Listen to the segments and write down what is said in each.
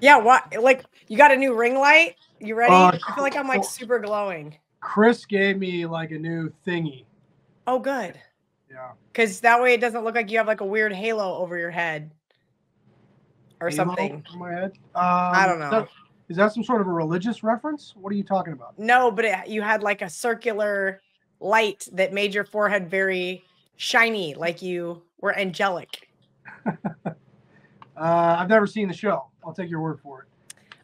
Yeah, what? Like, you got a new ring light? You ready? I feel like I'm like oh, super glowing. Chris gave me like a new thingy. Oh, good. Yeah. Because that way it doesn't look like you have like a weird halo over your head or Halo something. in my head. I don't know. Is that some sort of a religious reference? What are you talking about? No, but you had like a circular light that made your forehead very shiny, like you were angelic. I've never seen the show. I'll take your word for it.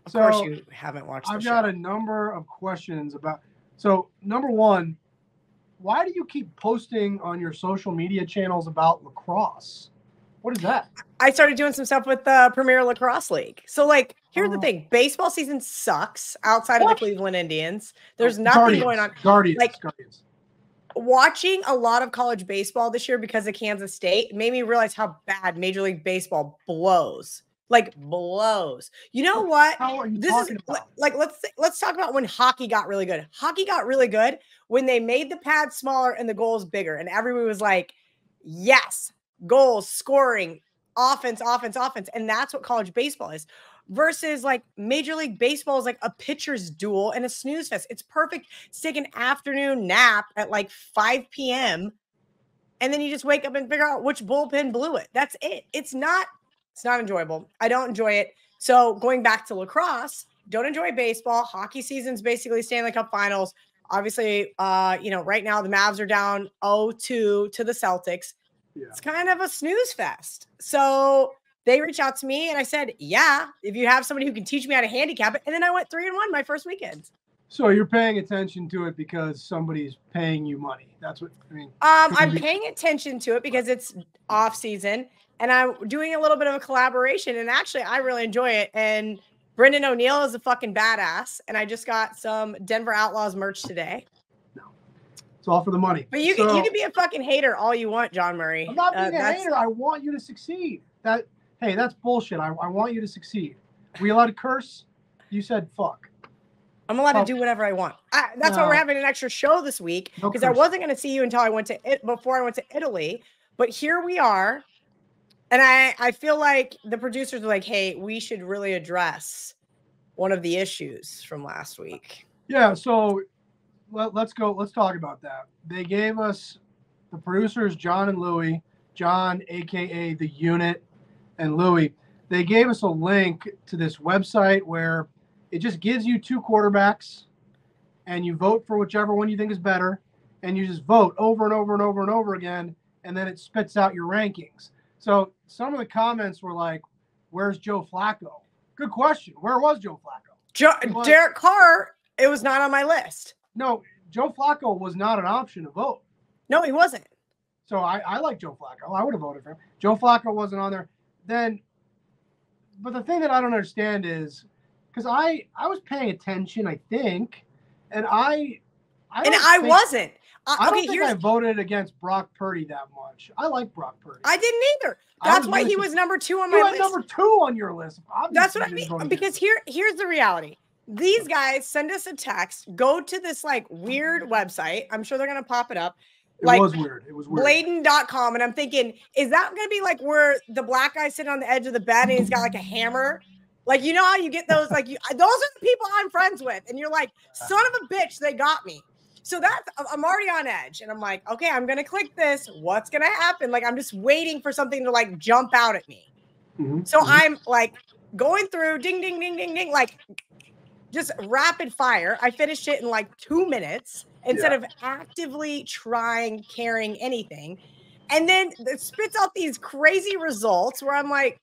Of course you haven't watched the show. I've got a number of questions about. So, number one, why do you keep posting on your social media channels about lacrosse? What is that? I started doing some stuff with the Premier Lacrosse League. So, like, here's the thing. Baseball season sucks outside of the Cleveland Indians. There's nothing going on. Guardians. Watching a lot of college baseball this year because of Kansas State made me realize how bad Major League Baseball blows. Like, blows. You know what? How are you talking about? Like, let's talk about when hockey got really good. Hockey got really good when they made the pads smaller and the goals bigger. And everyone was like, yes, goals, scoring, offense. And that's what college baseball is. Versus like Major League Baseball is like a pitcher's duel and a snooze fest. It's perfect to take an afternoon nap at like 5 p.m. and then you just wake up and figure out which bullpen blew it. That's it. It's not enjoyable. I don't enjoy it. So going back to lacrosse, don't enjoy baseball. Hockey season's basically Stanley Cup finals. Obviously, right now the Mavs are down 0-2 to the Celtics. Yeah. It's kind of a snooze fest. So they reached out to me and I said, yeah, if you have somebody who can teach me how to handicap it. And then I went 3-1 my first weekend. So you're paying attention to it because somebody's paying you money. That's what I mean. I'm paying attention to it because it's off season and I'm doing a little bit of a collaboration. And actually, I really enjoy it. And Brendan O'Neill is a fucking badass. And I just got some Denver Outlaws merch today. It's all for the money. But you can be a fucking hater all you want, John Murray. I'm not being a hater. I want you to succeed. Hey, that's bullshit. I want you to succeed. Are we allowed to curse? You said fuck. I'm allowed to do whatever I want. That's why we're having an extra show this week because I wasn't going to see you until before I went to Italy. But here we are. And I feel like the producers were like, hey, we should really address one of the issues from last week. Yeah, so let's go. Let's talk about that. They gave us the producers, John and Louie, John, a.k.a. The Unit, and Louie. They gave us a link to this website where it just gives you two quarterbacks and you vote for whichever one you think is better. And you just vote over and over and over and over again. And then it spits out your rankings. So some of the comments were like, where's Joe Flacco? Good question. Where was Joe Flacco? Derek Carr, it was not on my list. No, Joe Flacco was not an option to vote. No, he wasn't. So I like Joe Flacco. I would have voted for him. Joe Flacco wasn't on there. But the thing that I don't understand is, because I was paying attention, I think, and I wasn't. I don't think I voted against Brock Purdy that much. I like Brock Purdy. I didn't either. That's why he was number 2 on my list. You had number 2 on your list. That's what I mean. Because here's the reality. These guys send us a text, go to this like weird website. I'm sure they're going to pop it up. It was weird. Bladen.com. And I'm thinking, is that going to be like where the black guy's sitting on the edge of the bed and he's got like a hammer? Like, you know how you get those, those are the people I'm friends with. And you're like, son of a bitch, they got me. So I'm already on edge. And I'm like, okay, I'm going to click this. What's going to happen? Like, I'm just waiting for something to like jump out at me. Mm-hmm. So I'm like going through ding, ding, ding, ding, ding, like just rapid fire. I finished it in like 2 minutes instead of actively caring anything. And then it spits out these crazy results where I'm like,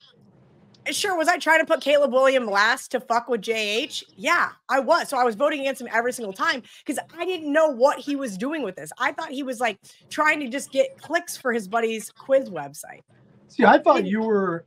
sure, was I trying to put Caleb Williams last to fuck with JH? Yeah, I was. So I was voting against him every single time because I didn't know what he was doing with this. I thought he was like trying to just get clicks for his buddy's quiz website. See, I thought you were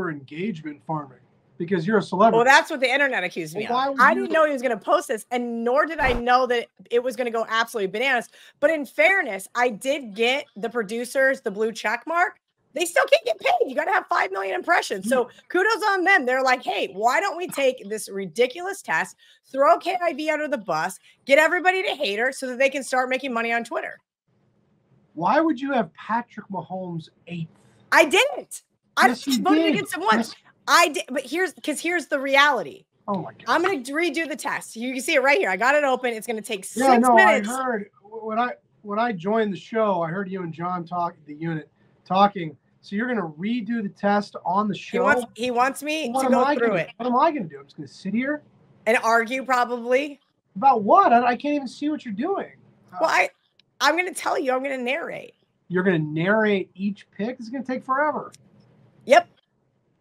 engagement farming because you're a celebrity. Well, that's what the internet accused me of. I didn't know he was going to post this, and nor did I know that it was going to go absolutely bananas. But in fairness, I did get the producers the blue check mark. They still can't get paid. You got to have 5 million impressions. So kudos on them. They're like, hey, why don't we take this ridiculous test, throw KIV under the bus, get everybody to hate her so that they can start making money on Twitter? Why would you have Patrick Mahomes 8th? I didn't. I voted against him once. I did, but here's the reality. Oh my God. I'm going to redo the test. You can see it right here. I got it open. It's going to take 6 minutes. I heard when I joined the show, I heard you and John talking. So you're going to redo the test on the show? He wants me to go through it. What am I going to do? I'm just going to sit here? And argue probably. About what? I can't even see what you're doing. Well, I'm going to tell you. I'm going to narrate. You're going to narrate each pick? It's going to take forever. Yep.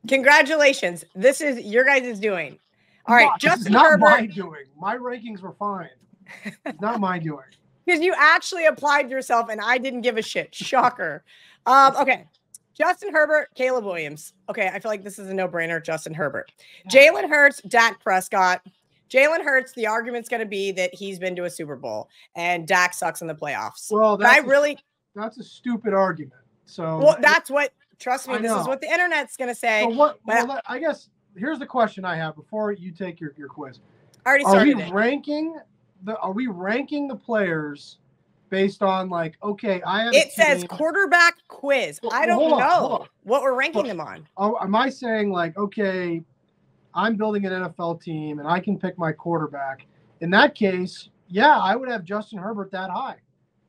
Congratulations. This is your guys' doing. All right, Justin Herbert. Not my doing. My rankings were fine. It's not my doing. Because you actually applied yourself and I didn't give a shit. Shocker. Okay. Justin Herbert, Caleb Williams. Okay, I feel like this is a no-brainer. Justin Herbert. Jalen Hurts, Dak Prescott. Jalen Hurts, the argument's going to be that he's been to a Super Bowl and Dak sucks in the playoffs. Well, that's a stupid argument. So well, that's what, trust me, this is what the internet's going to say. So I guess here's the question I have before you take your quiz. I already started Are we ranking the players based on like, okay, it says quarterback quiz. I don't know what we're ranking them on. Am I saying like, okay, I'm building an NFL team and I can pick my quarterback? In that case, yeah, I would have Justin Herbert that high.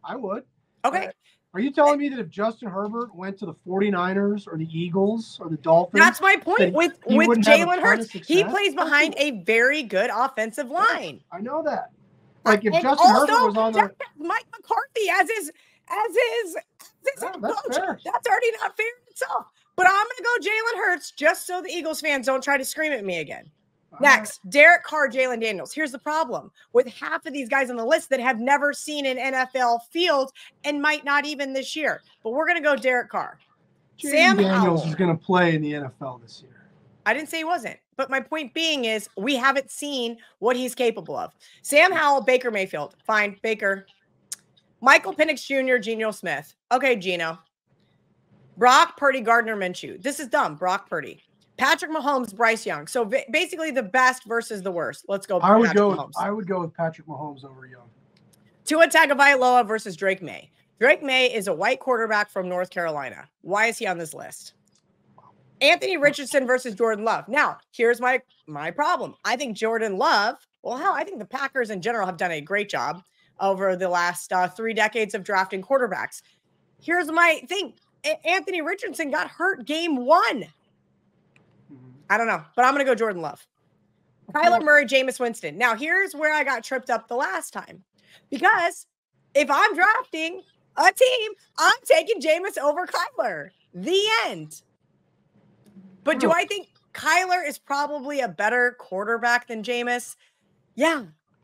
I would. Okay. Are you telling me that if Justin Herbert went to the 49ers or the Eagles or the Dolphins? That's my point with Jalen Hurts. He plays behind a very good offensive line. I know that. Like if Justin Herbert was on the Mike McCarthy as his that's coach. fair. That's already not fair in itself. But I'm going to go Jalen Hurts just so the Eagles fans don't try to scream at me again. Next, Derek Carr, Jalen Daniels. Here's the problem with half of these guys on the list that have never seen an NFL field and might not even this year. But we're going to go Derek Carr. Sam Daniels is going to play in the NFL this year. I didn't say he wasn't. But my point being is we haven't seen what he's capable of. Sam Howell, Baker Mayfield. Fine, Baker. Michael Penix Jr., Geno Smith. Okay, Geno. Brock Purdy, Gardner Minshew. This is dumb. Brock Purdy. Patrick Mahomes, Bryce Young. So basically the best versus the worst. Let's go. I would go with Patrick Mahomes over Young. Tua Tagovailoa versus Drake May. Drake May is a white quarterback from North Carolina. Why is he on this list? Anthony Richardson versus Jordan Love. Now, here's my problem. I think Jordan Love, well, hell, I think the Packers in general have done a great job over the last 3 decades of drafting quarterbacks. Here's my thing. Anthony Richardson got hurt game 1. I don't know, but I'm going to go Jordan Love. Kyler Murray, Jameis Winston. Now, here's where I got tripped up the last time. Because if I'm drafting a team, I'm taking Jameis over Kyler. The end. But do I think Kyler is probably a better quarterback than Jameis? Yeah,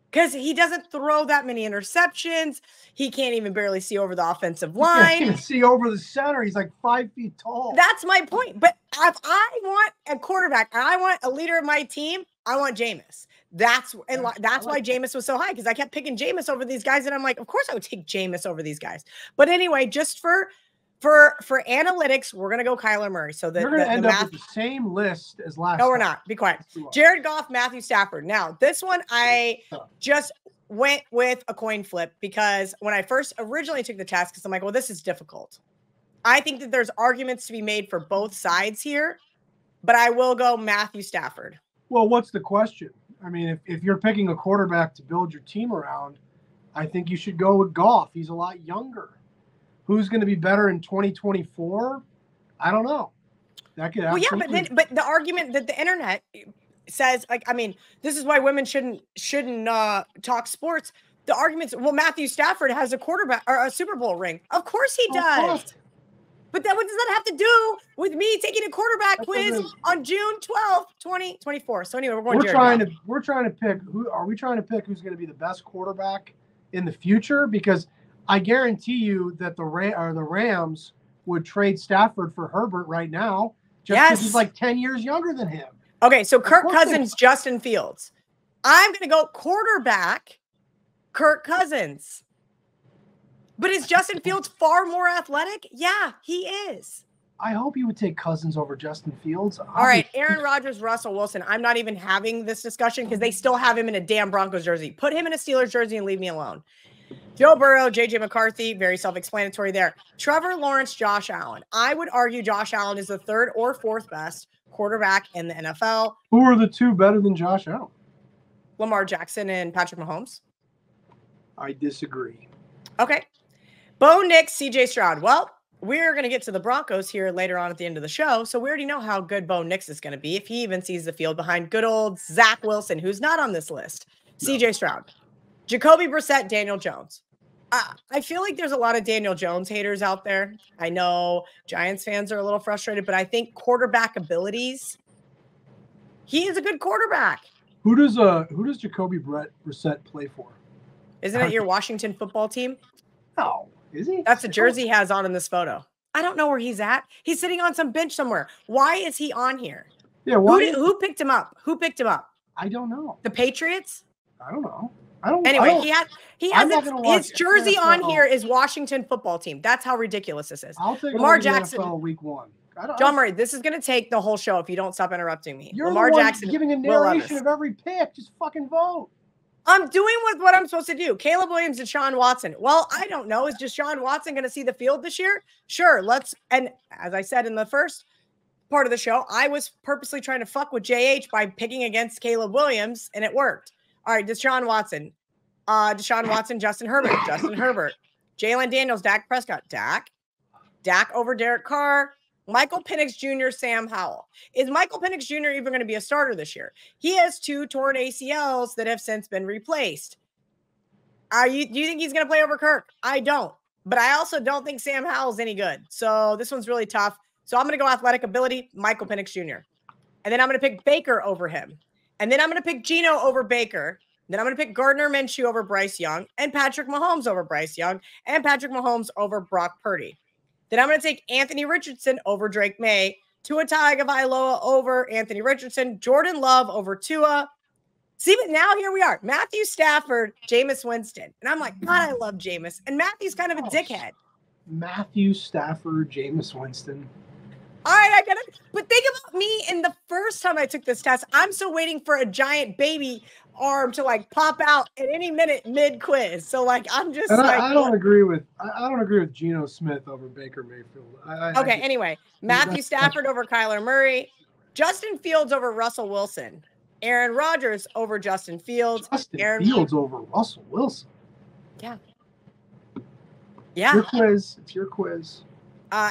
because he doesn't throw that many interceptions. He can't even barely see over the offensive line. He can't even see over the center. He's like 5 feet tall. That's my point. But if I want a quarterback and I want a leader of my team, I want Jameis. That's why Jameis was so high, because I kept picking Jameis over these guys. And I'm like, of course I would take Jameis over these guys. But anyway, just for analytics, we're going to go Kyler Murray. So you're going to end up with the same list as last No, we're not. Be quiet. Jared Goff, Matthew Stafford. Now, this one I just went with a coin flip because when I first originally took the test, because I'm like, well, this is difficult. I think that there's arguments to be made for both sides here, but I will go Matthew Stafford. Well, what's the question? I mean, if you're picking a quarterback to build your team around, I think you should go with Goff. He's a lot younger. Who's going to be better in 2024? I don't know. That could absolutely. But the argument that the internet says, like, I mean, this is why women shouldn't talk sports. The arguments, well, Matthew Stafford has a quarterback or a Super Bowl ring. Of course he does. But what does that have to do with me taking a quarterback quiz on June 12th, 2024? So anyway, we're trying to pick who's going to be the best quarterback in the future, because I guarantee you that the Rams would trade Stafford for Herbert right now, just because he's like 10 years younger than him. Okay, so Kirk Cousins, Justin Fields. I'm going to go quarterback, Kirk Cousins. But is Justin Fields far more athletic? Yeah, he is. I hope you would take Cousins over Justin Fields. All right, Aaron Rodgers, Russell Wilson. I'm not even having this discussion because they still have him in a damn Broncos jersey. Put him in a Steelers jersey and leave me alone. Joe Burrow, J.J. McCarthy, very self-explanatory there. Trevor Lawrence, Josh Allen. I would argue Josh Allen is the 3rd or 4th best quarterback in the NFL. Who are the two better than Josh Allen? Lamar Jackson and Patrick Mahomes. I disagree. Okay. Bo Nix, CJ Stroud. Well, we're going to get to the Broncos here later on at the end of the show. So we already know how good Bo Nix is going to be if he even sees the field behind good old Zach Wilson, who's not on this list. No. CJ Stroud. Jacoby Brissett, Daniel Jones. I feel like there's a lot of Daniel Jones haters out there. I know Giants fans are a little frustrated, but I think quarterback abilities, he is a good quarterback. Who does Jacoby Brissett play for? Isn't it your Washington football team? No, is he? That's the jersey he has on in this photo. I don't know where he's at. He's sitting on some bench somewhere. Why is he on here? Yeah, why? Who picked him up? Who picked him up? I don't know. The Patriots? I don't know. Anyway, he has his jersey on here is Washington football team. That's how ridiculous this is. I'll take Lamar Jackson NFL week 1. John Murray, this is going to take the whole show if you don't stop interrupting me. You're Lamar the one Jackson giving a narration of every pick. Just fucking vote. I'm doing what I'm supposed to do. Caleb Williams and Deshaun Watson. Well, I don't know. Is Deshaun Watson going to see the field this year? Sure. And as I said in the first part of the show, I was purposely trying to fuck with JH by picking against Caleb Williams, and it worked. All right, Deshaun Watson, Justin Herbert, Jalen Daniels, Dak Prescott, Dak over Derek Carr, Michael Penix Jr., Sam Howell. Is Michael Penix Jr. even going to be a starter this year? He has 2 torn ACLs that have since been replaced. Do you think he's going to play over Kirk? I don't. But I also don't think Sam Howell's any good. So this one's really tough. So I'm going to go athletic ability, Michael Penix Jr. And then I'm going to pick Baker over him. And then I'm going to pick Geno over Baker. Then I'm going to pick Gardner Minshew over Bryce Young and Patrick Mahomes over Bryce Young and Patrick Mahomes over Brock Purdy. Then I'm going to take Anthony Richardson over Drake May, Tua Tagovailoa over Anthony Richardson, Jordan Love over Tua. See, but now here we are. Matthew Stafford, Jameis Winston. And I'm like, God, I love Jameis. And Matthew's kind of a dickhead. Matthew Stafford, Jameis Winston. All right, I get it. But think about me in the first time I took this test. I'm still waiting for a giant baby arm to like pop out at any minute mid quiz. So like I'm just and like I don't agree with Geno Smith over Baker Mayfield. Okay, anyway, Matthew Stafford over Kyler Murray, Justin Fields over Russell Wilson, Aaron Rodgers over Justin Fields, Fields over Russell Wilson. Yeah. It's your quiz.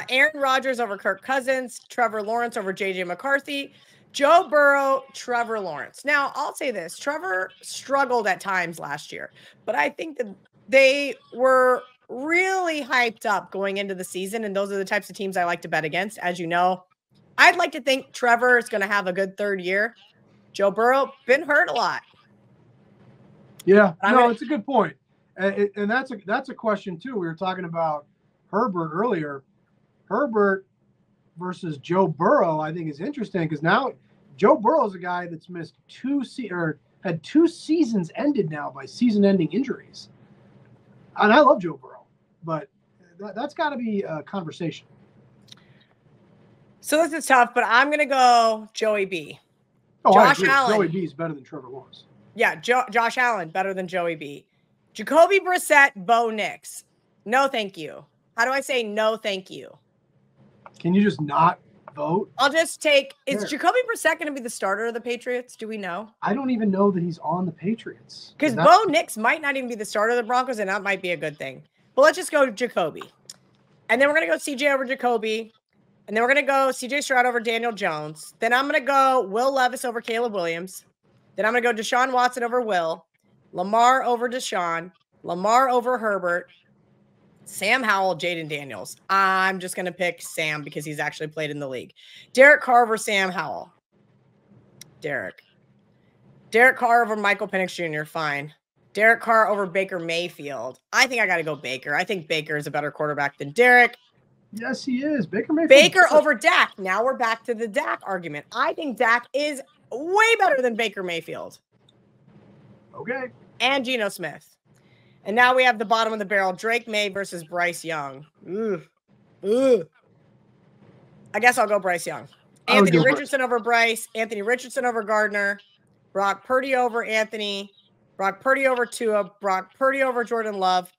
Aaron Rodgers over Kirk Cousins, Trevor Lawrence over JJ McCarthy, Joe Burrow, Trevor Lawrence. Now, I'll say this. Trevor struggled at times last year, but I think that they were really hyped up going into the season, and those are the types of teams I like to bet against. As you know, I'd like to think Trevor is going to have a good third year. Joe Burrow, been hurt a lot. Yeah, no, it's a good point. And that's a question, too. We were talking about Herbert earlier. Herbert versus Joe Burrow, I think is interesting because now Joe Burrow is a guy that's missed had 2 seasons ended now by season-ending injuries. And I love Joe Burrow, but that's got to be a conversation. So this is tough, but I'm going to go Joey B. Oh, Josh Allen. Joey B is better than Trevor Lawrence. Yeah, Josh Allen better than Joey B. Jacoby Brissett, Bo Nix. No, thank you. How do I say no, thank you? Can you just not vote? I'll just take. Is Jacoby Brissett going to be the starter of the Patriots? Do we know? I don't even know that he's on the Patriots. Because Bo Nix might not even be the starter of the Broncos, and that might be a good thing. But let's just go Jacoby. And then we're going to go CJ over Jacoby. And then we're going to go CJ Stroud over Daniel Jones. Then I'm going to go Will Levis over Caleb Williams. Then I'm going to go Deshaun Watson over Will. Lamar over Deshaun. Lamar over Herbert. Sam Howell, Jaden Daniels. I'm just going to pick Sam because he's actually played in the league. Derek Carr over Sam Howell. Derek Carr over Michael Penix Jr. Fine. Derek Carr over Baker Mayfield. I think I got to go Baker. I think Baker is a better quarterback than Derek. Yes, he is. Baker Mayfield. Baker over Dak. Now we're back to the Dak argument. I think Dak is way better than Baker Mayfield. Okay. And Geno Smith. And now we have the bottom of the barrel, Drake May versus Bryce Young. I guess I'll go Bryce Young. Anthony Richardson over Bryce. Anthony Richardson over Gardner. Brock Purdy over Anthony. Brock Purdy over Tua. Brock Purdy over Jordan Love.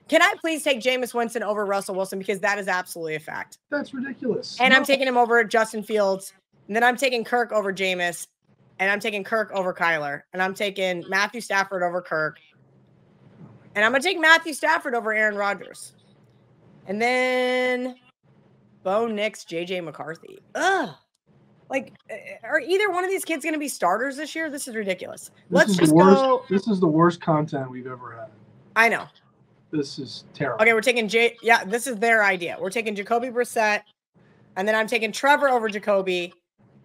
Can I please take Jameis Winston over Russell Wilson? Because that is absolutely a fact. That's ridiculous. And I'm taking him over Justin Fields And then I'm taking Kirk over Jameis. And I'm taking Kirk over Kyler. And I'm taking Matthew Stafford over Kirk. And I'm going to take Matthew Stafford over Aaron Rodgers. And then Bo Nix, JJ McCarthy. Ugh. Like, are either one of these kids going to be starters this year? This is ridiculous. Let's just go. This is the worst content we've ever had. I know. This is terrible. Okay, we're taking Yeah, this is their idea. We're taking Jacoby Brissett. And then I'm taking Trevor over Jacoby.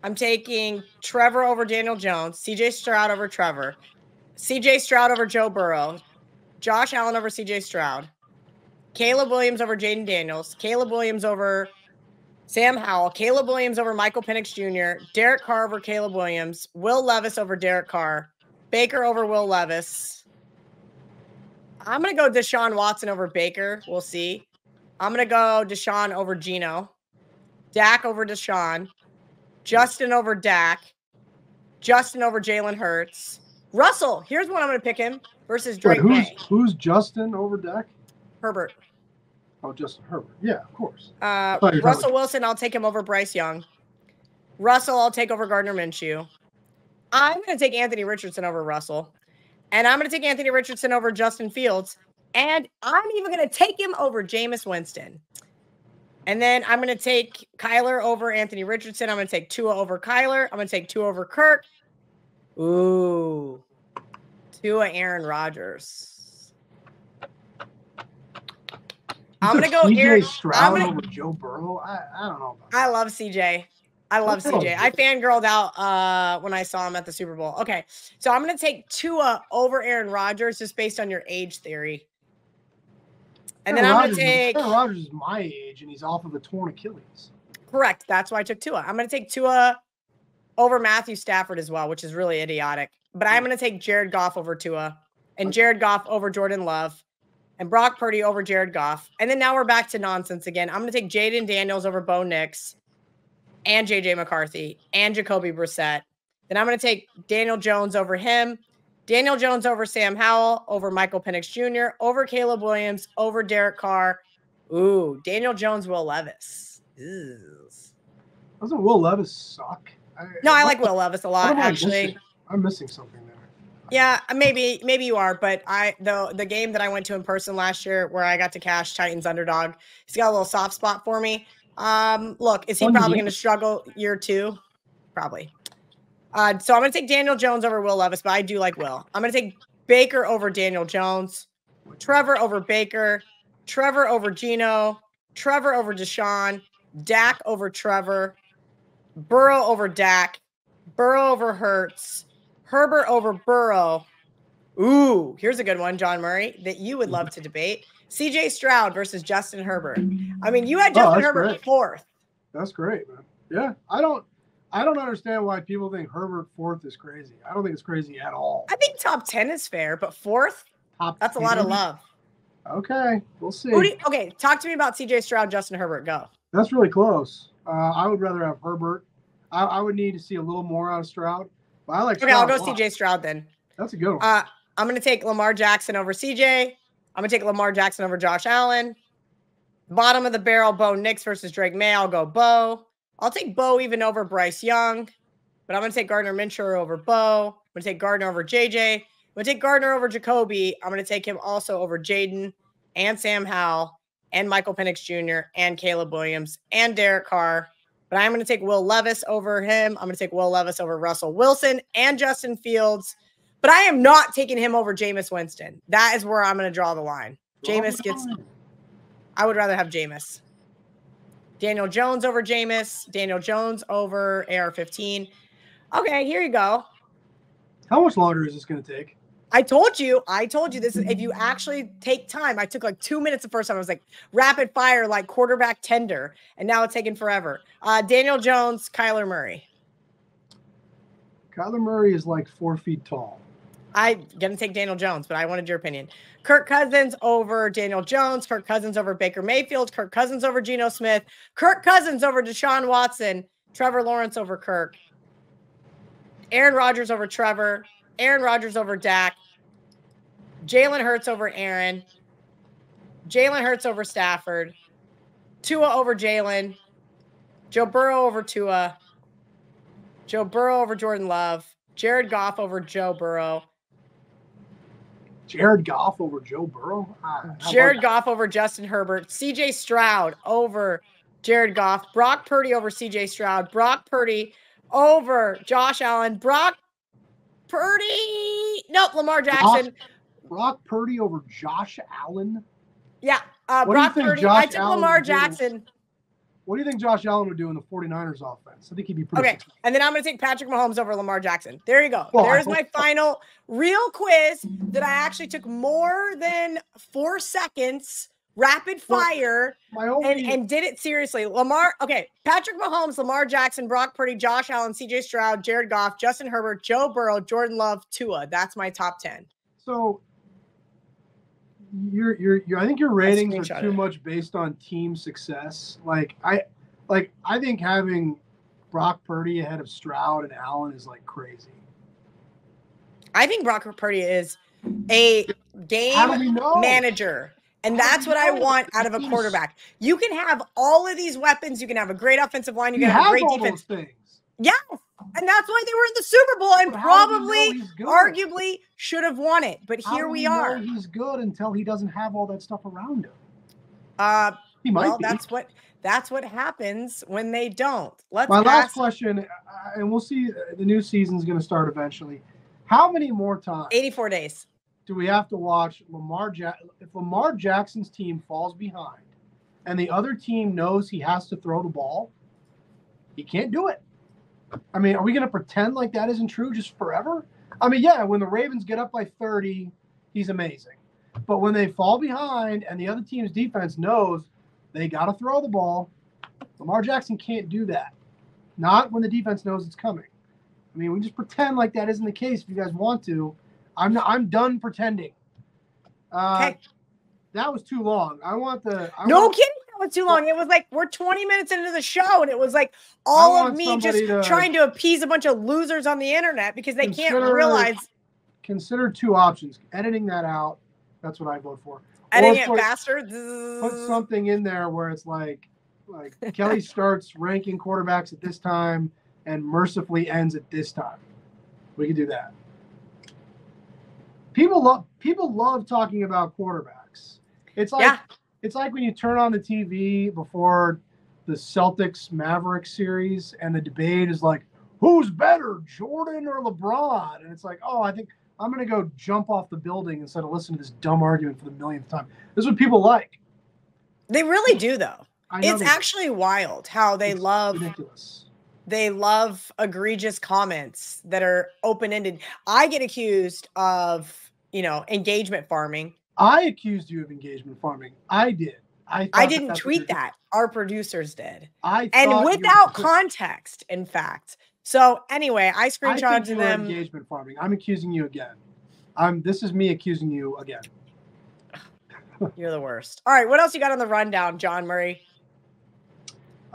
I'm taking Trevor over Daniel Jones. CJ Stroud over Trevor. CJ Stroud over Joe Burrow. Josh Allen over CJ Stroud. Caleb Williams over Jaden Daniels. Caleb Williams over Sam Howell. Caleb Williams over Michael Penix Jr. Derek Carr over Caleb Williams. Will Levis over Derek Carr. Baker over Will Levis. I'm going to go Deshaun Watson over Baker. We'll see. I'm going to go Deshaun over Geno. Dak over Deshaun. Justin over Dak. Justin over Jalen Hurts. Russell, here's one I'm going to pick him versus Drake May. Who's Justin over Dak? Herbert. Oh, Justin Herbert. Yeah, of course. Russell Wilson, I'll take him over Bryce Young. Russell, I'll take over Gardner Minshew. I'm going to take Anthony Richardson over Russell. And I'm going to take Anthony Richardson over Justin Fields. And I'm even going to take him over Jameis Winston. And then I'm going to take Kyler over Anthony Richardson. I'm going to take Tua over Kyler. I'm going to take Tua over Kirk. Ooh. Tua Aaron Rodgers. I'm going to go CJ Stroud over Joe Burrow. I don't know about that. I love CJ. I love CJ. I fangirled out when I saw him at the Super Bowl. Okay. So I'm going to take Tua over Aaron Rodgers just based on your age theory. And then I'm going to take Aaron Rodgers is my age, and he's off of a torn Achilles. Correct. That's why I took Tua. I'm going to take Tua over Matthew Stafford as well, which is really idiotic. But I'm going to take Jared Goff over Tua, and Jared Goff over Jordan Love, and Brock Purdy over Jared Goff. And then now we're back to nonsense again. I'm going to take Jaden Daniels over Bo Nix, and JJ McCarthy, and Jacoby Brissett. Then I'm going to take Daniel Jones over him. Daniel Jones over Sam Howell, over Michael Penix Jr., over Caleb Williams, over Derek Carr. Ooh, Daniel Jones, Will Levis. Ew. Doesn't Will Levis suck? I like Will Levis a lot, actually. I'm missing something there. Yeah, maybe you are, but the game that I went to in person last year where I got to cash Titans underdog, he's got a little soft spot for me. Look, is he probably going to struggle year 2? Probably. So I'm going to take Daniel Jones over Will Levis, but I do like Will. I'm going to take Baker over Daniel Jones, Trevor over Baker, Trevor over Geno, Trevor over Deshaun, Dak over Trevor, Burrow over Dak, Burrow over Hurts, Herbert over Burrow. Ooh, here's a good one, John Murray, that you would love to debate. CJ Stroud versus Justin Herbert. I mean, you had Justin Herbert fourth. That's great, man. Yeah, I don't understand why people think Herbert fourth is crazy. I don't think it's crazy at all. I think top 10 is fair, but fourth, that's a lot of love. Okay, we'll see. Okay, talk to me about CJ Stroud, Justin Herbert. Go. That's really close. I would rather have Herbert. I would need to see a little more out of Stroud. But I like Stroud. Okay, I'll go CJ Stroud then. That's a good one. I'm going to take Lamar Jackson over CJ. I'm going to take Lamar Jackson over Josh Allen. Bottom of the barrel, Bo Nix versus Drake May. I'll go Bo. I'll take Bo even over Bryce Young. But I'm going to take Gardner Minshew over Bo. I'm going to take Gardner over JJ. I'm going to take Gardner over Jacoby. I'm going to take him also over Jaden and Sam Howell and Michael Penix Jr. and Caleb Williams and Derek Carr. But I'm going to take Will Levis over him. I'm going to take Will Levis over Russell Wilson and Justin Fields. But I am not taking him over Jameis Winston. That is where I'm going to draw the line. I would rather have Jameis. Daniel Jones over Jameis. Daniel Jones over AR-15. Okay, here you go. How much longer is this going to take? I told you this is, if you actually take time. I took like 2 minutes the first time. I was like rapid fire, like quarterback tender, and now it's taking forever. Daniel Jones, Kyler Murray. Kyler Murray is like 4 feet tall. I'm going to take Daniel Jones, but I wanted your opinion. Kirk Cousins over Daniel Jones. Kirk Cousins over Baker Mayfield. Kirk Cousins over Geno Smith. Kirk Cousins over Deshaun Watson. Trevor Lawrence over Kirk. Aaron Rodgers over Trevor. Aaron Rodgers over Dak. Jalen Hurts over Aaron. Jalen Hurts over Stafford. Tua over Jalen. Joe Burrow over Tua. Joe Burrow over Jordan Love. Jared Goff over Joe Burrow. Jared Goff over Joe Burrow? Jared Goff over Justin Herbert. CJ Stroud over Jared Goff. Brock Purdy over CJ Stroud. Brock Purdy over Josh Allen. Brock Purdy. Nope, Lamar Jackson. Brock Purdy over Josh Allen? Yeah. Brock Purdy. I took Lamar Jackson. What do you think Josh Allen would do in the 49ers offense? I think he'd be pretty successful. And then I'm going to take Patrick Mahomes over Lamar Jackson. There you go. There's my final real quiz that I actually took more than 4 seconds, rapid fire, and did it seriously. Patrick Mahomes, Lamar Jackson, Brock Purdy, Josh Allen, CJ Stroud, Jared Goff, Justin Herbert, Joe Burrow, Jordan Love, Tua. That's my top 10. So I think your ratings are too much based on team success. I think having Brock Purdy ahead of Stroud and Allen is like crazy. I think Brock Purdy is a game manager. And that's what I want out of a quarterback. You can have all of these weapons. You can have a great offensive line. You can have a great defense. Yeah. And that's why they were in the Super Bowl and probably, arguably, should have won it. But here we are. He's good until he doesn't have all that stuff around him. He might be. That's what happens when they don't. My last question, and we'll see. The new season's going to start eventually. How many more times? 84 days. Do we have to watch if Lamar Jackson's team falls behind and the other team knows he has to throw the ball, he can't do it? I mean, are we going to pretend like that isn't true just forever? I mean, yeah, when the Ravens get up by 30, he's amazing. But when they fall behind and the other team's defense knows they got to throw the ball, Lamar Jackson can't do that. Not when the defense knows it's coming. I mean, we just pretend like that isn't the case if you guys want to. I'm done pretending. Okay. That was too long. No kidding. That was too long. It was like we're 20 minutes into the show, and it was like all of me just trying to appease a bunch of losers on the internet because they can't realize. Consider 2 options. Editing that out. That's what I vote for. Editing it faster. Put something in there where it's like Kelly starts ranking quarterbacks at this time and mercifully ends at this time. We could do that. People love talking about quarterbacks. It's like when you turn on the TV before the Celtics Mavericks series and the debate is like, who's better, Jordan or LeBron? And it's like, oh, I think I'm going to go jump off the building instead of listening to this dumb argument for the millionth time. This is what people like. They really do, though. It's actually wild how they love ridiculous. They love egregious comments that are open-ended. I get accused of, engagement farming. I accused you of engagement farming. I did. I didn't tweet that. Our producers did. And without context, in fact. So anyway, I screenshotted to them. Engagement farming. I'm accusing you again. This is me accusing you again. You're the worst. All right, what else you got on the rundown, John Murray?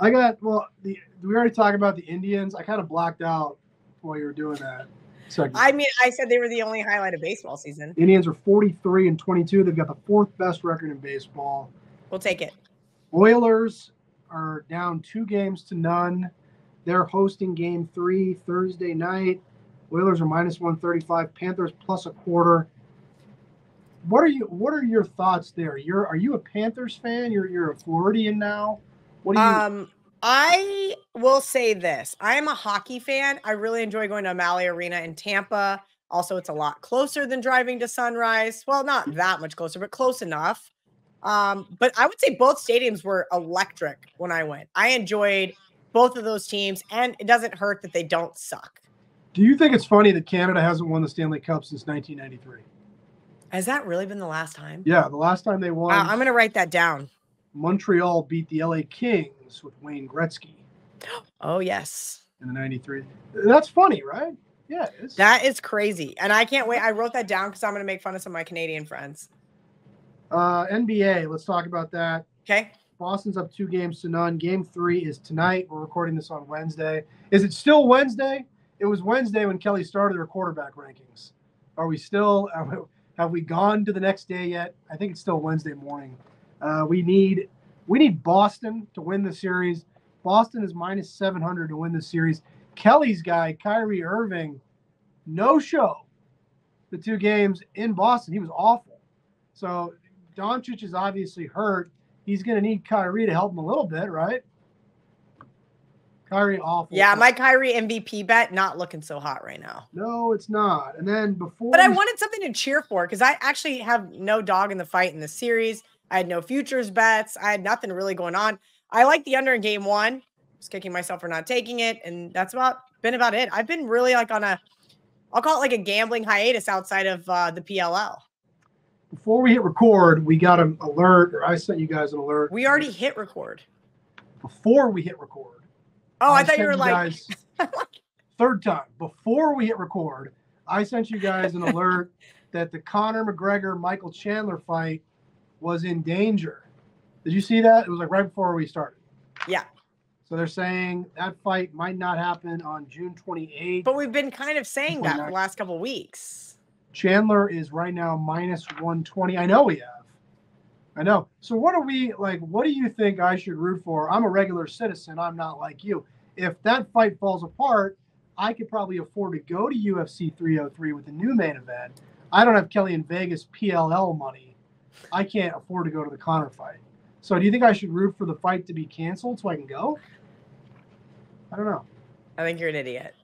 We already talked about the Indians. I kind of blacked out while you were doing that segment. I mean, I said they were the only highlight of baseball season. Indians are 43-22. They've got the 4th best record in baseball. We'll take it. Oilers are down 2-0. They're hosting Game 3 Thursday night. Oilers are -135. Panthers +0.25. What are your thoughts there? Are you a Panthers fan? You're a Floridian now. What do you? I will say this. I am a hockey fan. I really enjoy going to O'Malley Arena in Tampa. Also, it's a lot closer than driving to Sunrise. Well, not that much closer, but close enough. But I would say both stadiums were electric when I went. I enjoyed both of those teams, and it doesn't hurt that they don't suck. Do you think it's funny that Canada hasn't won the Stanley Cup since 1993? Has that really been the last time? Yeah, the last time they won. I'm going to write that down. Montreal beat the LA Kings with Wayne Gretzky. Oh, yes. In the 93. That's funny, right? Yeah, it is. That is crazy. And I can't wait. I wrote that down because I'm going to make fun of some of my Canadian friends. NBA, let's talk about that. Okay. Boston's up 2-0. Game 3 is tonight. We're recording this on Wednesday. Is it still Wednesday? It was Wednesday when Kelly started her quarterback rankings. Are we still – have we gone to the next day yet? I think it's still Wednesday morning. We need Boston to win the series. Boston is -700 to win the series. Kelly's guy, Kyrie Irving, no show the 2 games in Boston. He was awful. So Doncic is obviously hurt. He's going to need Kyrie to help him a little bit, right? Kyrie awful. Yeah, my Kyrie MVP bet not looking so hot right now. No, it's not. And then before, but I wanted something to cheer for because I actually have no dog in the fight in the series. I had no futures bets. I had nothing really going on. I like the under in game 1. I was kicking myself for not taking it, and that's been about it. I've been really like on a, I'll call it like a gambling hiatus outside of the PLL. Before we hit record, we got an alert, or I sent you guys an alert. We already hit record. Before we hit record. Oh, I thought you were like guys, third time. Before we hit record, I sent you guys an alert that the Conor McGregor Michael Chandler fight was in danger. Did you see that? It was like right before we started. Yeah. So they're saying that fight might not happen on June 28th. But we've been kind of saying that for the last couple of weeks. Chandler is right now minus 120. I know we have. I know. So what are we like? What do you think I should root for? I'm a regular citizen. I'm not like you. If that fight falls apart, I could probably afford to go to UFC 303 with the new main event. I don't have KellyInVegas PLL money. I can't afford to go to the Conor fight. So do you think I should root for the fight to be canceled so I can go? I don't know. I think you're an idiot.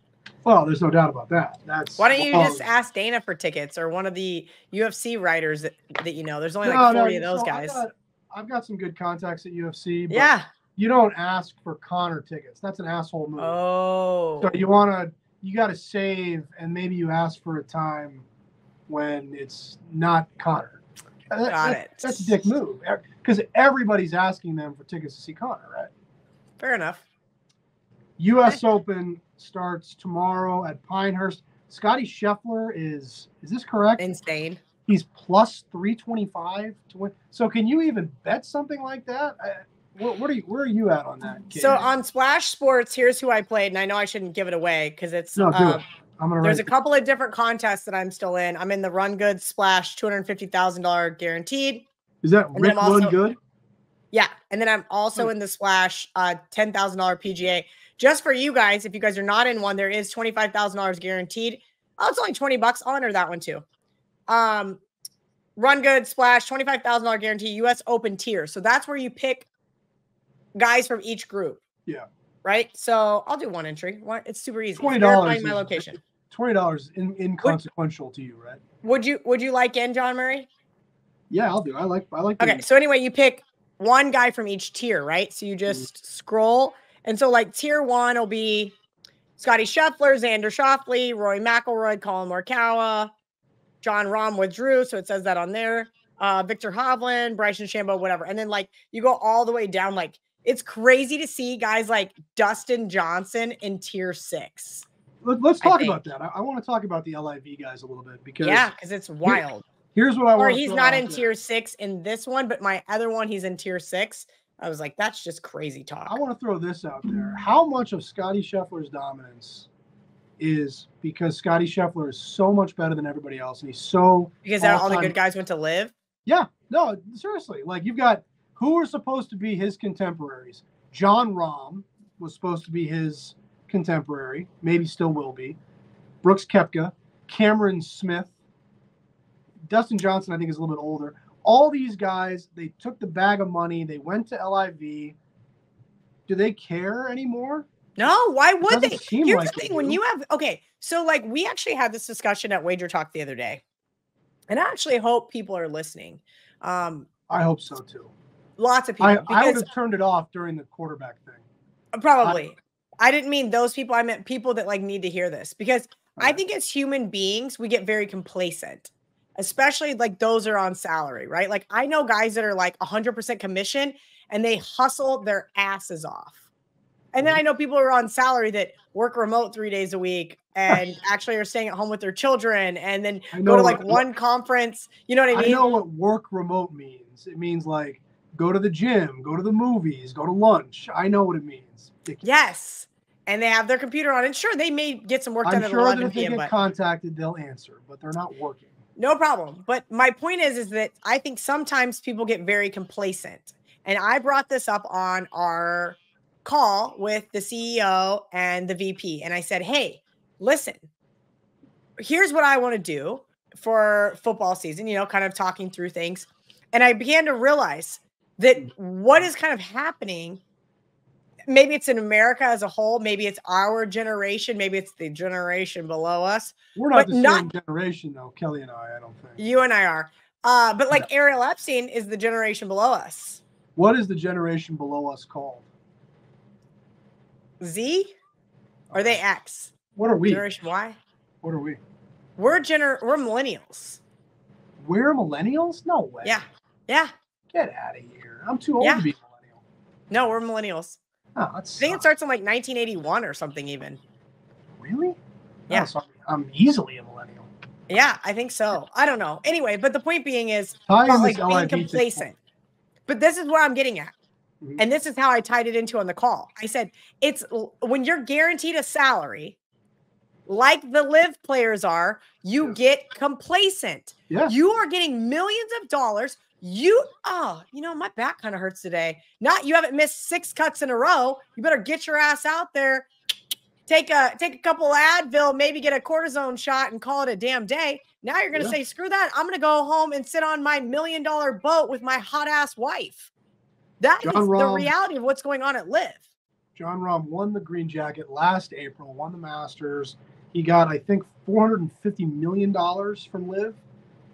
Well, there's no doubt about that. Why don't you just ask Dana for tickets or one of the UFC writers that you know? There's only like 40 of those guys. I've got some good contacts at UFC. But yeah. You don't ask for Conor tickets. That's an asshole move. Oh. So you got to save, and maybe you ask for a time when it's not Conor. Got it. That's a dick move because everybody's asking them for tickets to see Conor, right? Fair enough. U.S. Open starts tomorrow at Pinehurst. Scotty Scheffler is this correct? Insane. He's plus 325 to win. So can you even bet something like that? Where are you at on that? Kid? So on Splash Sports, here's who I played, and I know I shouldn't give it away because it's no, do it. I'm gonna. There's a couple of different contests that I'm still in. I'm in the Run Good Splash $250,000 guaranteed. Is that Rick Run Good? Yeah, and then I'm also in the Splash $10,000 PGA. Just for you guys, if you guys are not in one, there is $25,000 guaranteed. Oh, it's only $20. I'll enter that one too. Run Good Splash $25,000 guarantee US Open tier. So that's where you pick guys from each group. Yeah. Right. So I'll do one entry. It's super easy. $20. My location. $20 inconsequential to you, right? Would you like in, John Murray? Yeah, I'll do. I like. Okay. So anyway, you pick one guy from each tier, right? So you just scroll. And so like tier 1 will be Scotty Scheffler, Xander Schauffele, Rory McIlroy, Colin Morikawa, John Rahm withdrew. So it says that on there. Victor Hovland, Bryson DeChambeau, whatever. And then like you go all the way down. Like it's crazy to see guys like Dustin Johnson in tier 6. Let's talk about that. I want to talk about the LIV guys a little bit because it's wild. Here's what I want. Or he's not in tier 6 in this one, but my other one, he's in tier 6. I was like, that's just crazy talk. I want to throw this out there. How much of Scotty Scheffler's dominance is because Scotty Scheffler is so much better than everybody else, and he's so because all the good guys went to live? Yeah, no, seriously. Like you've got who were supposed to be his contemporaries. John Rahm was supposed to be his contemporary, maybe still will be. Brooks Koepka, Cameron Smith, Dustin Johnson, I think is a little bit older. All these guys, they took the bag of money. They went to LIV. Do they care anymore? No, why would they? Here's like the thing. When you have, okay, so like we actually had this discussion at WagerTalk the other day. And I actually hope people are listening. I hope so too. Lots of people. I would have turned it off during the quarterback thing. Probably. I didn't mean those people. I meant people that like need to hear this because I think as human beings, we get very complacent. Especially like those are on salary, right? Like I know guys that are like 100% commission and they hustle their asses off. And then I know people who are on salary that work remote 3 days a week and actually are staying at home with their children and then go to like one conference. You know what I mean? I know what work remote means. It means like go to the gym, go to the movies, go to lunch. I know what it means. Yes. And they have their computer on. And sure, they may get some work done at 11 p.m. If they get contacted, they'll answer, but they're not working. No problem. But my point is that I think sometimes people get very complacent. And I brought this up on our call with the CEO and the VP. And I said, hey, listen, here's what I want to do for football season, kind of talking through things. And I began to realize that what is kind of happening, maybe it's in America as a whole, maybe it's our generation, maybe it's the generation below us. We're not the same generation, though, Kelly and I don't think. You and I are. But like Ariel Epstein is the generation below us. What is the generation below us called? Z? Or are they X? What are we? Generation Y? What are we? We're millennials. We're millennials? No way. Yeah. Yeah. Get out of here. I'm too old to be a millennial. No, we're millennials. Oh, I think it starts in like 1981 or something even. Really? Yeah. Oh, so I'm easily a millennial. Yeah, I think so. I don't know. Anyway, but the point being is like being complacent. But this is what I'm getting at. Mm-hmm. And this is how I tied it into on the call. I said, it's when you're guaranteed a salary, like the live players are, you get complacent. Yeah. You are getting millions of dollars. My back kind of hurts today. You haven't missed 6 cuts in a row. You better get your ass out there. Take a couple Advil, maybe get a cortisone shot and call it a damn day. Now you're going to say, screw that. I'm going to go home and sit on my $1 million boat with my hot ass wife. That is the reality of what's going on at Live. John Rahm won the green jacket last April, won the Masters. He got, I think, $450 million from Live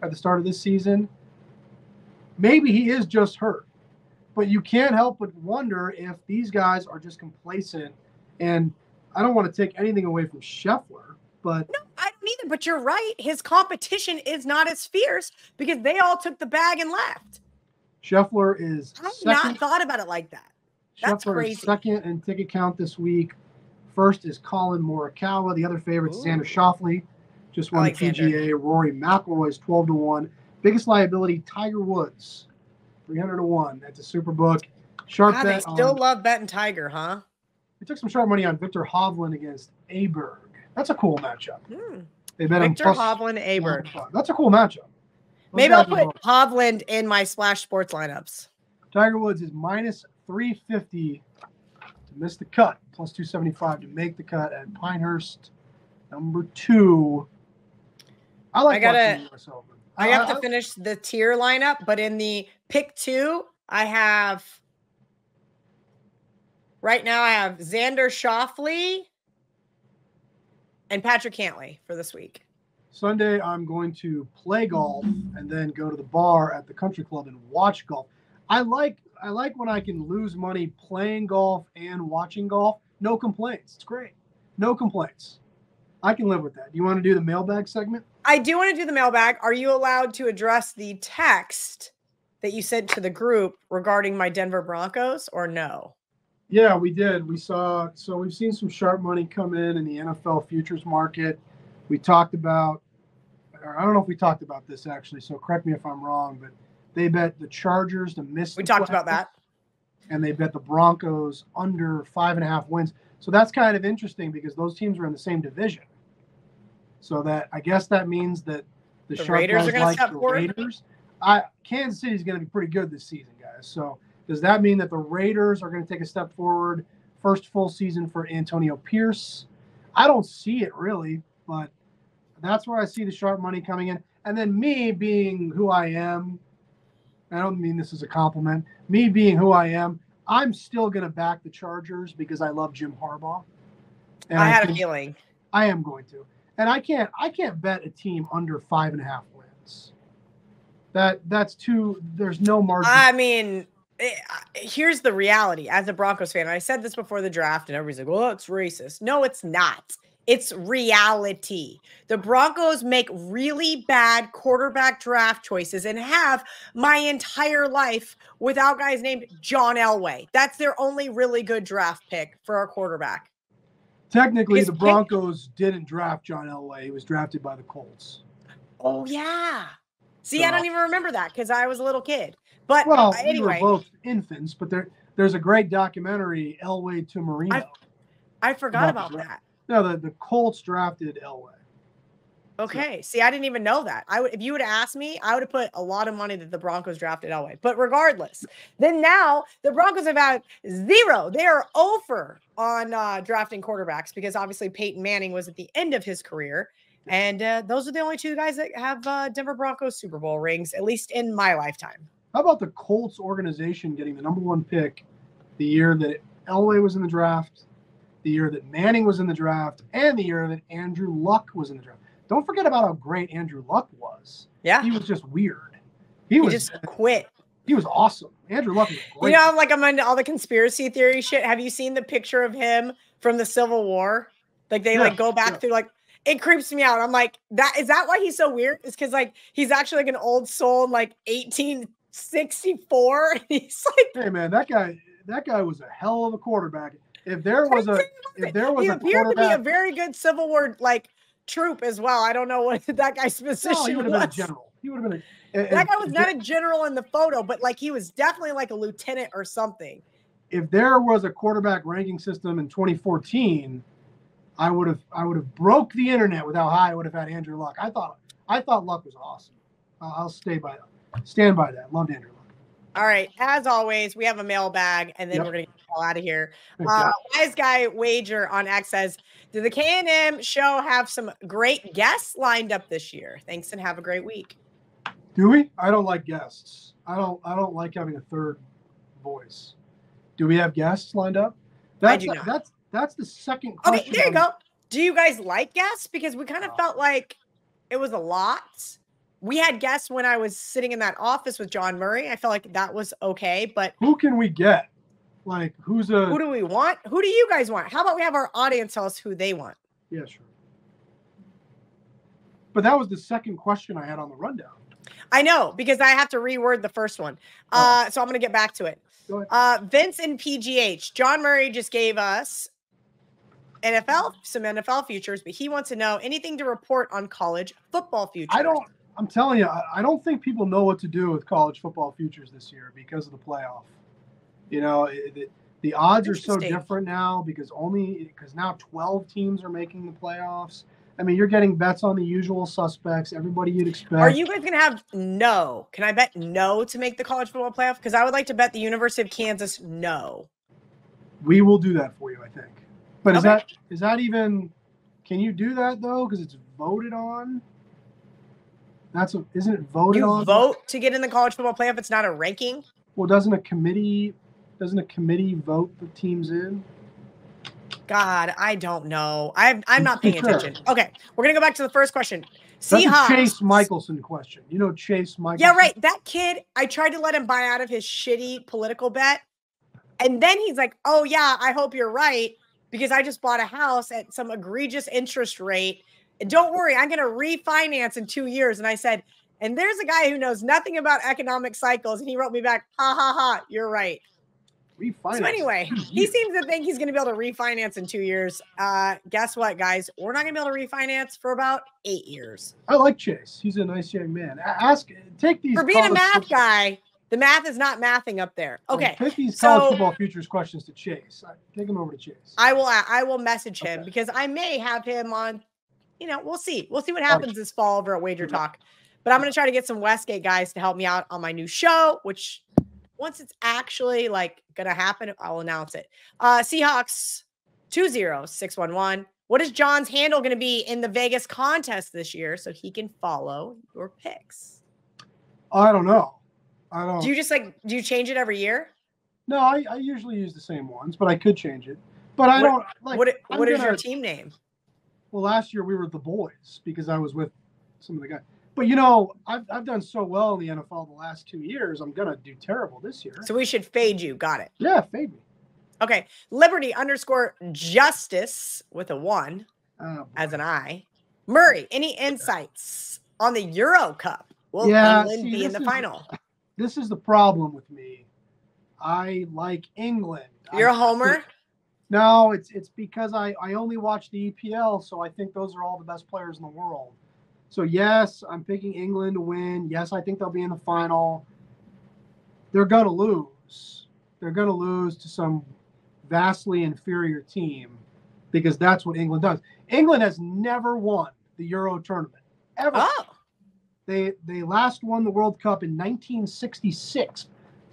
at the start of this season. Maybe he is just hurt, but you can't help but wonder if these guys are just complacent. And I don't want to take anything away from Scheffler, but no, I don't either. But you're right. His competition is not as fierce because they all took the bag and left. Scheffler is I've not thought about it like that. That's Scheffler crazy. Is second in ticket count this week. First is Colin Morikawa. The other favorite is Xander Schauffele. Just won the PGA. Rory McIlroy is 12-1. Biggest liability, Tiger Woods, 300-1. That's a super book. Sharp bet. They still love betting Tiger, huh? We took some sharp money on Victor Hovland against Aberg. That's a cool matchup. They bet Victor Hovland, Aberg. That's a cool matchup. Maybe I'll put Hovland in my Splash Sports lineups. Tiger Woods is minus 350 to miss the cut, plus 275 to make the cut at Pinehurst, number 2. I have to finish the tier lineup, but in the pick 2, right now I have Xander Schauffele and Patrick Cantlay for this week. Sunday, I'm going to play golf and then go to the bar at the country club and watch golf. I like when I can lose money playing golf and watching golf. No complaints. It's great. No complaints. I can live with that. Do you want to do the mailbag segment? I do want to do the mailbag. Are you allowed to address the text that you sent to the group regarding my Denver Broncos or no? Yeah, we did. We've seen some sharp money come in the NFL futures market. We talked about, or I don't know if we talked about this actually, so correct me if I'm wrong, but they bet the Chargers to miss. We talked about that. And they bet the Broncos under 5.5 wins. So that's kind of interesting because those teams are in the same division. So I guess that means that the sharp Raiders are going to step forward. Raiders. Kansas City is going to be pretty good this season, guys. So does that mean that the Raiders are going to take a step forward? First full season for Antonio Pierce. I don't see it really, but that's where I see the sharp money coming in. And then me being who I am, I don't mean this as a compliment. Me being who I am, I'm still going to back the Chargers because I love Jim Harbaugh. And I had a feeling. I am going to. And I can't bet a team under 5.5 wins. That's too. There's no margin. I mean, here's the reality. As a Broncos fan, I said this before the draft, and everybody's like, "Oh, it's racist." No, it's not. It's reality. The Broncos make really bad quarterback draft choices and have my entire life without guys named John Elway. That's their only really good draft pick for a quarterback. Technically, the Broncos didn't draft John Elway. He was drafted by the Colts. Oh, yeah. See, I don't even remember that because I was a little kid. But anyway. We were both infants, but there's a great documentary, Elway to Marino. I forgot about that. No, the Colts drafted Elway. Okay. See, I didn't even know that. If you would have asked me, I would have put a lot of money that the Broncos drafted Elway. But regardless, then now the Broncos have had 0. They are over on drafting quarterbacks because obviously Peyton Manning was at the end of his career. And those are the only 2 guys that have Denver Broncos Super Bowl rings, at least in my lifetime. How about the Colts organization getting the #1 pick the year that Elway was in the draft, the year that Manning was in the draft, and the year that Andrew Luck was in the draft? Don't forget about how great Andrew Luck was. Yeah. He was just weird. He just quit. He was awesome. Andrew Luck was great. You know, I'm into all the conspiracy theory shit. Have you seen the picture of him from the Civil War? Like they go back through it creeps me out. I'm like, is that why he's so weird? It's because he's actually like an old soul in 1864. He's like, hey man, that guy was a hell of a quarterback. If there was a appeared to be a very good Civil War troop as well. I don't know what that guy's position was. He would have been a general. He would have been that guy was not a general in the photo, but he was definitely a lieutenant or something. If there was a quarterback ranking system in 2014, I would have broke the internet with how high I would have had Andrew Luck. I thought Luck was awesome. I'll stand by that. Loved Andrew Luck. All right. As always, we have a mailbag, and then we're going to get the hell out of here. Wise Guy Wager on X says, did the K&M show have some great guests lined up this year? Thanks and have a great week. Do we? I don't like guests. I don't like having a third voice. Do we have guests lined up? I do not. That's the second question. Okay, there you go. Do you guys like guests? Because we kind of felt like it was a lot. We had guests when I was sitting in that office with John Murray. I felt like that was okay, but who can we get? Who do we want? Who do you guys want? How about we have our audience tell us who they want? Yeah, sure. But that was the second question I had on the rundown. I know, because I have to reword the first one. So I'm going to get back to it. Go ahead. Vince and PGH. John Murray just gave us some NFL futures, but he wants to know anything to report on college football futures. I'm telling you, I don't think people know what to do with college football futures this year because of the playoff. You know, the odds are so different now because now 12 teams are making the playoffs. I mean, you're getting bets on the usual suspects, everybody you'd expect. Are you guys going to have no? Can I bet no to make the college football playoff? Because I would like to bet the University of Kansas no. We will do that for you, I think. But is that even? Can you do that though? Because it's voted on. Isn't it voted on? You vote to get in the college football playoff. It's not a ranking. Well, doesn't a committee vote the teams in? God, I don't know. I'm not paying attention. Okay, we're gonna go back to the first question. That's a Chase Michelson question. You know Chase Michelson? Yeah, right. That kid, I tried to let him buy out of his shitty political bet. And then he's like, oh yeah, I hope you're right, because I just bought a house at some egregious interest rate. And don't worry, I'm gonna refinance in 2 years. And I said, and there's a guy who knows nothing about economic cycles, and he wrote me back, ha ha ha, you're right. Refinance. So anyway, he seems to think he's going to be able to refinance in 2 years. Guess what, guys? We're not going to be able to refinance for about 8 years. I like Chase. He's a nice young man. Take these. For being a math guy, the math is not mathing up there. Okay. Take these college football futures questions to Chase. Take him over to Chase. I will message him because I may have him on. You know, we'll see. We'll see what happens this fall over at WagerTalk. But I'm going to try to get some Westgate guys to help me out on my new show, which once it's actually going to happen, I'll announce it. Seahawks 20611. What is John's handle going to be in the Vegas contest this year so he can follow your picks? I don't know. Do you just do you change it every year? No, I usually use the same ones, but I could change it. But I don't like. What is your team name? Well, last year we were the boys because I was with some of the guys. But, you know, I've done so well in the NFL the last 2 years. I'm going to do terrible this year. So we should fade you. Got it. Yeah, fade me. Okay. Liberty_justice with a 1 as an I. Murray, any insights on the Euro Cup? Will England be in the final? This is the problem with me. I like England. You're a homer? No, it's because I only watch the EPL, so I think those are all the best players in the world. So, yes, I'm picking England to win. Yes, I think they'll be in the final. They're going to lose. They're going to lose to some vastly inferior team because that's what England does. England has never won the Euro tournament. ever. Oh. They last won the World Cup in 1966,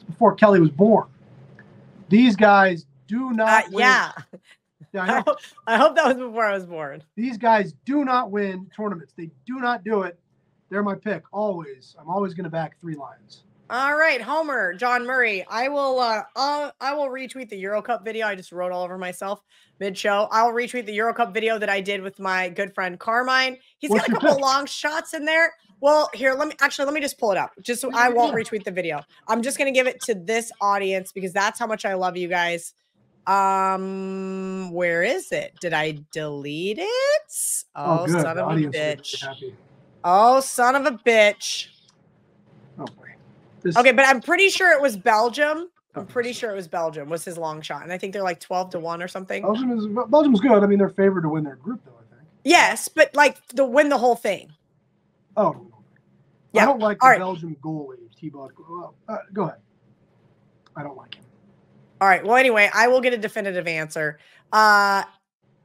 before Kelly was born. These guys do not win. Yeah. Yeah, I hope that was before I was born. These guys do not win tournaments. They do not do it. They're my pick, always. I'm always going to back 3 Lions. All right, Homer, John Murray. I will retweet the Euro Cup video. I just wrote all over myself mid-show. I'll retweet the Euro Cup video that I did with my good friend Carmine. He's got a couple of long shots in there. Well, here, let me just pull it up. Just so I won't retweet the video. I'm just going to give it to this audience because that's how much I love you guys. Where is it? Did I delete it? Oh, son of a bitch. Oh, son of a bitch. Oh, boy. Okay, but I'm pretty sure it was Belgium. I'm pretty sure it was Belgium was his long shot. And I think they're like 12-1 or something. Belgium's good. I mean, they're favored to win their group, though, I think. Yes, but like to win the whole thing. Oh, yeah. I don't like the Belgium goalie, T-Bot. Go ahead. I don't like him. All right. Well, anyway, I will get a definitive answer.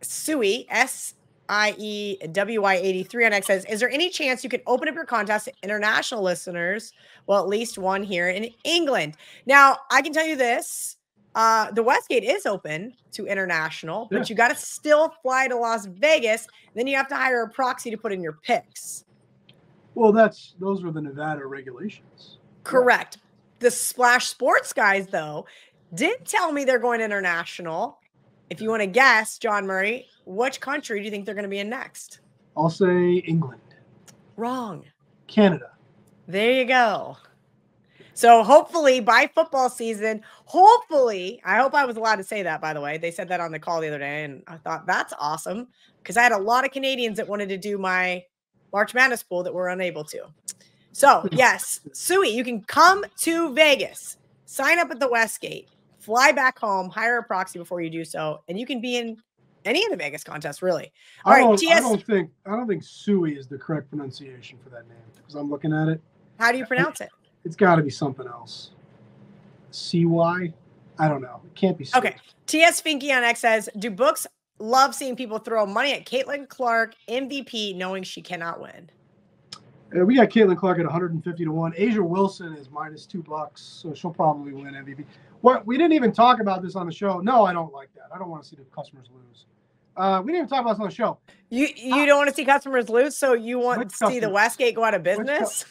Sui, SIEWY83 on X says, is there any chance you could open up your contest to international listeners? Well, at least one here in England. Now, I can tell you this. The Westgate is open to international, but you got to still fly to Las Vegas. Then you have to hire a proxy to put in your picks. Well, those are the Nevada regulations. Correct. The Splash Sports guys, though, did tell me they're going international. If you want to guess, John Murray, which country do you think they're going to be in next? I'll say England. Wrong. Canada. There you go. So hopefully by football season, I hope I was allowed to say that, by the way. They said that on the call the other day, and I thought that's awesome because I had a lot of Canadians that wanted to do my March Madness pool that were unable to. So, yes, Sui, you can come to Vegas, sign up at the Westgate, fly back home, hire a proxy before you do so, and you can be in any of the Vegas contests, really. I don't think Sui is the correct pronunciation for that name because I'm looking at it. How do you pronounce it? It's got to be something else. CY? I don't know. It can't be Sui. Okay. TS Finky on X says, do books love seeing people throw money at Caitlin Clark MVP knowing she cannot win? We got Caitlin Clark at 150-1. Asia Wilson is -$2, so she'll probably win MVP. What we didn't even talk about this on the show. No, I don't like that. I don't want to see the customers lose. We didn't even talk about this on the show. You don't want to see customers lose, so you want to see the Westgate go out of business?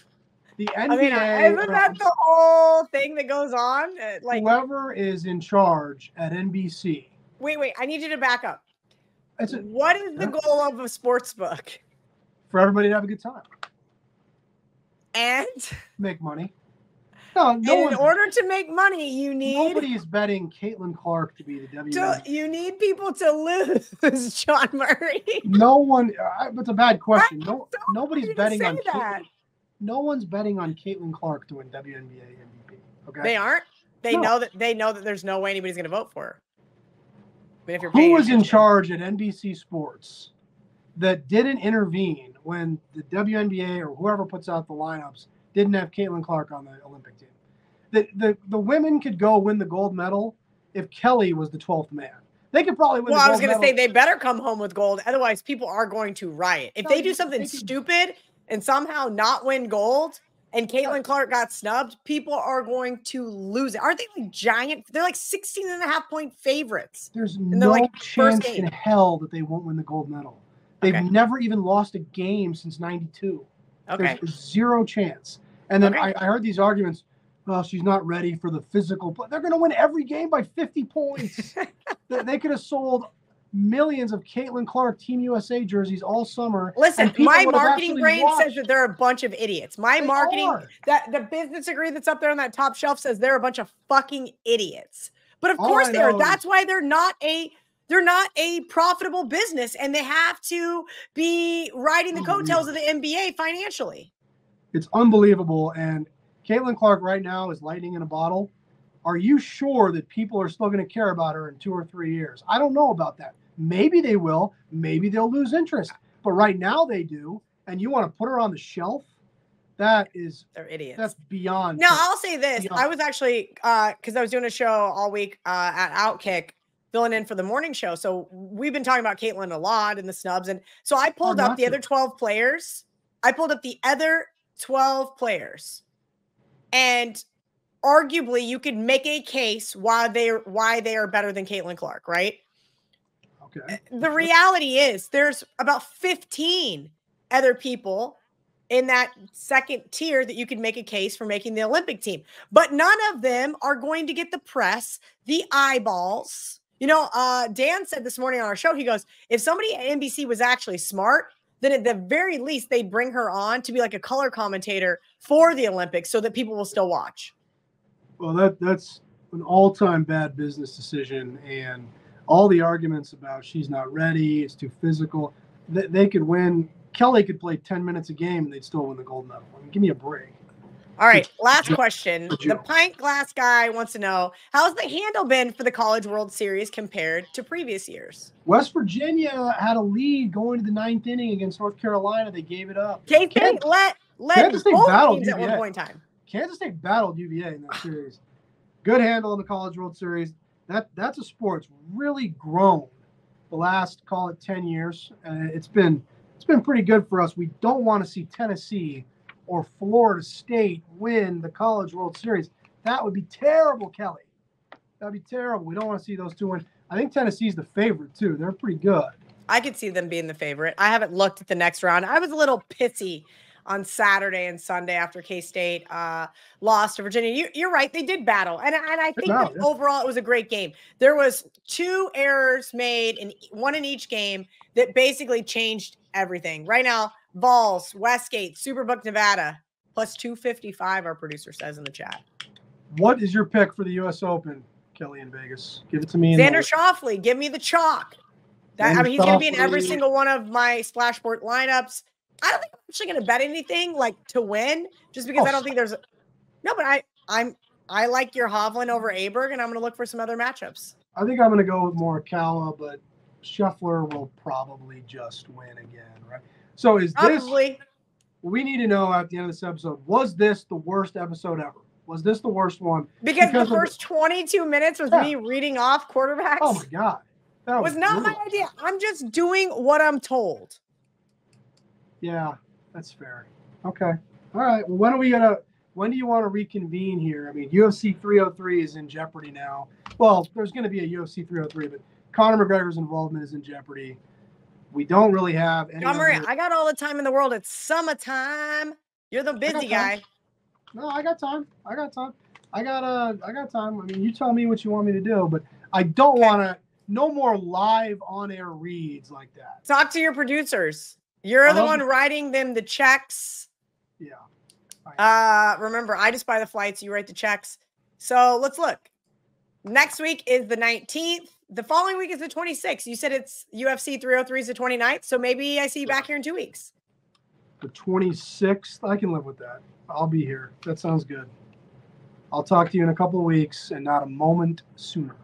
The NBA. I mean, isn't that the whole thing that goes on? Like whoever is in charge at NBC. Wait. I need you to back up. What is the goal of a sports book? For everybody to have a good time. And make money. No in order to make money, you need nobody is betting Caitlin Clark to be the WNBA. You need people to lose, John Murray. No one. That's a bad question. Nobody's betting on that. No one's betting on Caitlin Clark to win WNBA MVP. Okay, they aren't. They know that there's no way anybody's going to vote for her. I mean, if you're who was in charge at NBC Sports that didn't intervene when the WNBA or whoever puts out the lineups didn't have Caitlin Clark on the Olympic team? The women could go win the gold medal if Kelly was the 12th man. They could probably win. Well, I was going to say they better come home with gold. Otherwise, people are going to riot. If they do something stupid and somehow not win gold and Caitlin Clark got snubbed, people are going to lose it. Aren't they like giant? They're like 16.5-point favorites. There's no chance in hell that they won't win the gold medal. They've never even lost a game since '92. Okay. There's zero chance. And then I heard these arguments. Well, she's not ready for the physical play. They're going to win every game by 50 points. They could have sold millions of Caitlin Clark Team USA jerseys all summer. Listen, my marketing brain says that they're a bunch of idiots. That the business degree that's up there on that top shelf says they're a bunch of fucking idiots. But of course they are. That's why they're not a profitable business, and they have to be riding the coattails of the NBA financially. It's unbelievable. And Caitlin Clark right now is lightning in a bottle. Are you sure that people are still going to care about her in 2 or 3 years? I don't know about that. Maybe they will. Maybe they'll lose interest. But right now they do. And you want to put her on the shelf? They're idiots. That's beyond. Now, I'll say this. I was actually, because I was doing a show all week at Outkick, filling in for the morning show. So we've been talking about Caitlin a lot in the snubs. And so I pulled up the other 12 players I pulled up the other 12 players, and arguably you could make a case why they are better than Caitlin Clark, right? Okay. The reality is there's about 15 other people in that second tier that you could make a case for making the Olympic team, but none of them are going to get the press, the eyeballs. You know, Dan said this morning on our show, he goes, if somebody at NBC was actually smart, then at the very least they'd bring her on to be like a color commentator for the Olympics so that people will still watch. Well, that's an all-time bad business decision, and all the arguments about she's not ready, it's too physical, they could win. Kelly could play 10 minutes a game and they'd still win the gold medal. I mean, give me a break. All right, last question. The pint glass guy wants to know, how's the handle been for the College World Series compared to previous years? West Virginia had a lead going to the 9th inning against North Carolina. They gave it up. K-State led both teams at one point in time. Kansas State battled UVA in that series. Good handle in the College World Series. That's a sport that's really grown the last, call it 10 years. It's been pretty good for us. We don't want to see Tennessee or Florida State win the College World Series. That would be terrible, Kelly. That would be terrible. We don't want to see those two win. I think Tennessee's the favorite, too. They're pretty good. I could see them being the favorite. I haven't looked at the next round. I was a little pissy on Saturday and Sunday after K-State lost to Virginia. You're right. They did battle. And I think that overall it was a great game. There was 2 errors made, and one in each game, that basically changed everything. Right now, Vols, Westgate, Superbook Nevada, plus 255, our producer says in the chat. What is your pick for the U.S. Open, KellyInVegas? Give it to me. Xander Schauffele, give me the chalk. He's going to be in every single one of my Splashboard lineups. I don't think I'm actually going to bet anything like to win, just because I don't think there's no. But I like your Hovland over Aberg, and I'm going to look for some other matchups. I think I'm going to go with Morikawa, but Scheffler will probably just win again, right? So is this? We need to know at the end of this episode: was this the worst episode ever? Was this the worst one? Because the first 22 minutes was me reading off quarterbacks. Oh my god, that was not my idea. I'm just doing what I'm told. Yeah, that's fair. Okay. All right. Well, when do you want to reconvene here? I mean, UFC 303 is in jeopardy now. Well, there's going to be a UFC 303, but Conor McGregor's involvement is in jeopardy. We don't really have any. I got all the time in the world. It's summertime. You're the busy guy. No, I got time. I got time. I got time. I mean, you tell me what you want me to do, but I don't want to. No more live on-air reads like that. Talk to your producers. You're the one writing them the checks. Yeah. Remember, I just buy the flights. You write the checks. So let's look. Next week is the 19th. The following week is the 26th. You said it's UFC 303 is the 29th. So maybe I see you back here in 2 weeks. The 26th. I can live with that. I'll be here. That sounds good. I'll talk to you in a couple of weeks and not a moment sooner.